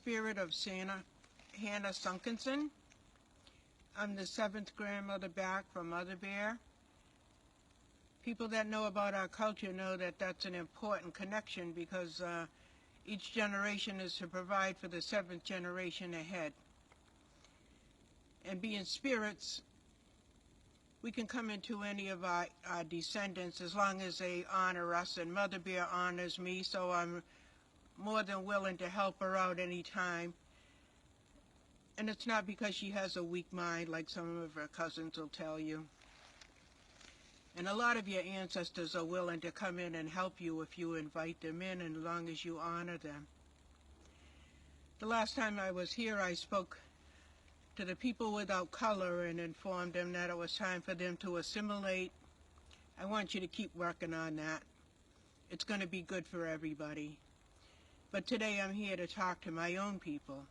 Spirit of Hannah Sunkinson. I'm the 7th grandmother back from Mother Bear. People that know about our culture know that that's an important connection because each generation is to provide for the 7th generation ahead. And being spirits, we can come into any of our descendants as long as they honor us, and Mother Bear honors me, so I'm more than willing to help her out anytime. And it's not because she has a weak mind like some of her cousins will tell you. And a lot of your ancestors are willing to come in and help you if you invite them in, and as long as you honor them. The last time I was here, I spoke to the people without color and informed them that it was time for them to assimilate. I want you to keep working on that. It's going to be good for everybody. But today I'm here to talk to my own people.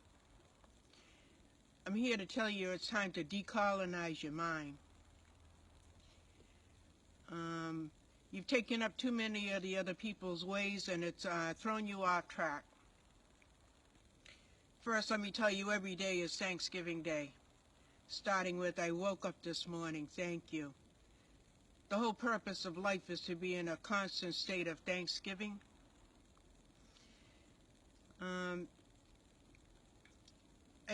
I'm here to tell you it's time to decolonize your mind. You've taken up too many of the other people's ways, and it's thrown you off track. First, let me tell you, every day is Thanksgiving Day. Starting with, I woke up this morning, thank you. The whole purpose of life is to be in a constant state of thanksgiving. I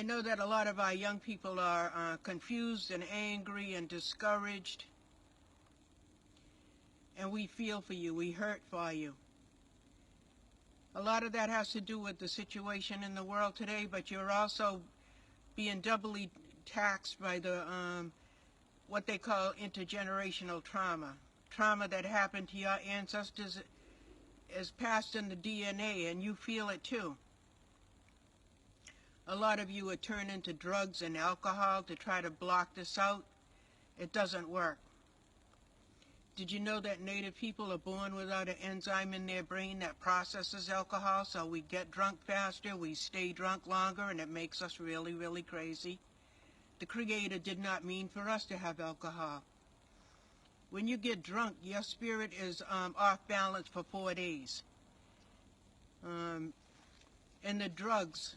know that a lot of our young people are confused and angry and discouraged. And we feel for you, we hurt for you. A lot of that has to do with the situation in the world today, but you're also being doubly taxed by the what they call intergenerational trauma. Trauma that happened to your ancestors is passed in the DNA, and you feel it too. A lot of you are turning to drugs and alcohol to try to block this out. It doesn't work. Did you know that Native people are born without an enzyme in their brain that processes alcohol? So we get drunk faster, we stay drunk longer, and it makes us really, really crazy. The Creator did not mean for us to have alcohol. When you get drunk, your spirit is off balance for 4 days. And the drugs,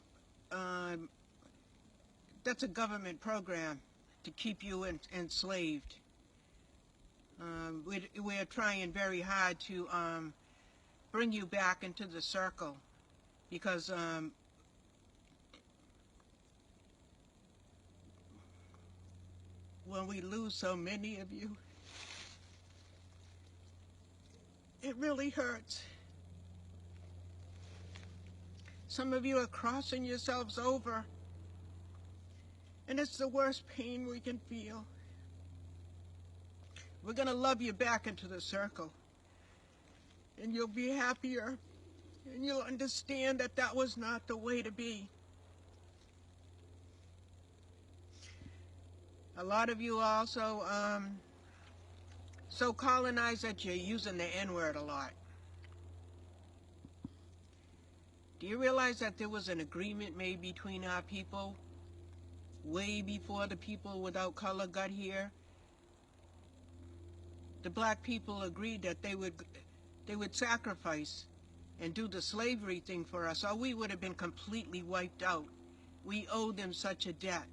that's a government program to keep you enslaved. We're trying very hard to bring you back into the circle, because when we lose so many of you, it really hurts. Some of you are crossing yourselves over, and it's the worst pain we can feel. We're going to love you back into the circle, and you'll be happier, and you'll understand that that was not the way to be. A lot of you also so colonized that you're using the N-word a lot. Do you realize that there was an agreement made between our people way before the people without color got here? The black people agreed that they would sacrifice and do the slavery thing for us, or we would have been completely wiped out. We owe them such a debt.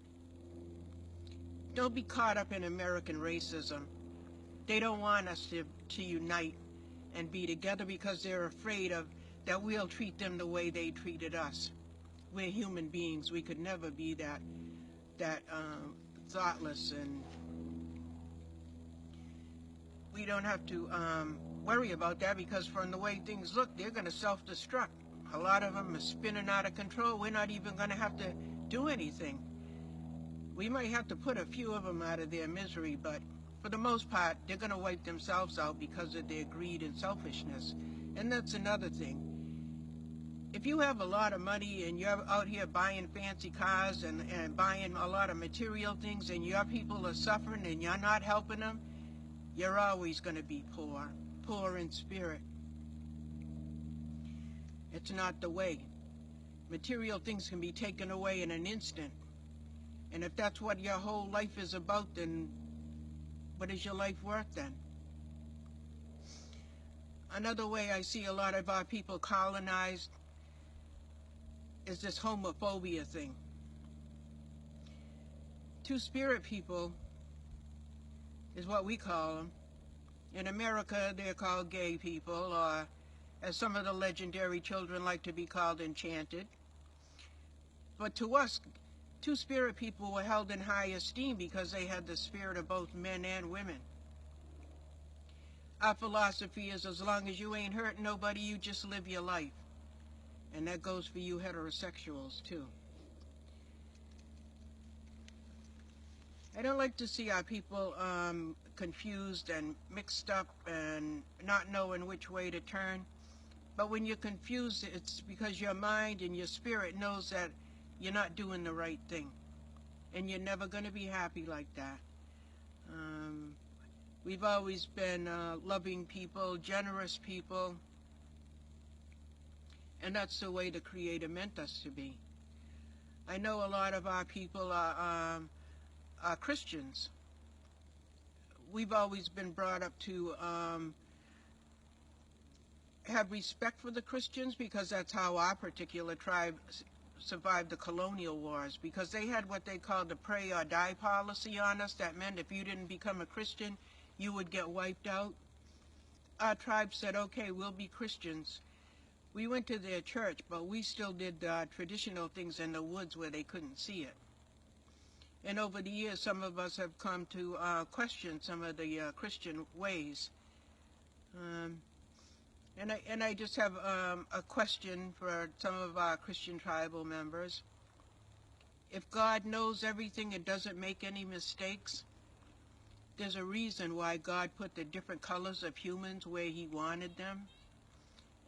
Don't be caught up in American racism. They don't want us to unite and be together because they're afraid of that we'll treat them the way they treated us. We're human beings. We could never be that thoughtless, and we don't have to worry about that, because from the way things look, they're going to self-destruct. A lot of them are spinning out of control. We're not even going to have to do anything. We might have to put a few of them out of their misery, but for the most part, they're going to wipe themselves out because of their greed and selfishness. And that's another thing. If you have a lot of money and you're out here buying fancy cars and buying a lot of material things, and your people are suffering and you're not helping them, you're always going to be poor in spirit. It's not the way. Material things can be taken away in an instant. And if that's what your whole life is about, then what is your life worth then? Another way I see a lot of our people colonized is this homophobia thing. Two-spirit people is what we call them. In America, they're called gay people, or as some of the legendary children like to be called, enchanted. But to us, two-spirit people were held in high esteem because they had the spirit of both men and women. Our philosophy is, as long as you ain't hurting nobody, you just live your life. And that goes for you heterosexuals, too. I don't like to see our people confused and mixed up and not knowing which way to turn. But when you're confused, it's because your mind and your spirit knows that you're not doing the right thing. And you're never going to be happy like that. We've always been loving people, generous people. And that's the way the Creator meant us to be. I know a lot of our people are Christians. We've always been brought up to have respect for the Christians because that's how our particular tribe survived the colonial wars, because they had what they called the pray or die policy on us. That meant if you didn't become a Christian, you would get wiped out. Our tribe said, okay, we'll be Christians. We went to their church, but we still did traditional things in the woods where they couldn't see it. And over the years, some of us have come to question some of the Christian ways. And I just have a question for some of our Christian tribal members. If God knows everything and doesn't make any mistakes, there's a reason why God put the different colors of humans where He wanted them.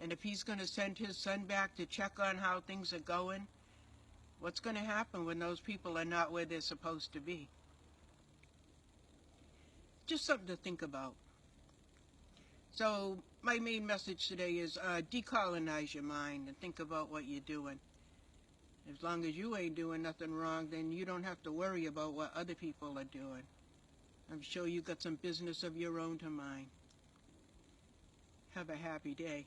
And if He's going to send His Son back to check on how things are going, what's going to happen when those people are not where they're supposed to be? Just something to think about. So my main message today is decolonize your mind and think about what you're doing. As long as you ain't doing nothing wrong, then you don't have to worry about what other people are doing. I'm sure you got some business of your own to mind. Have a happy day.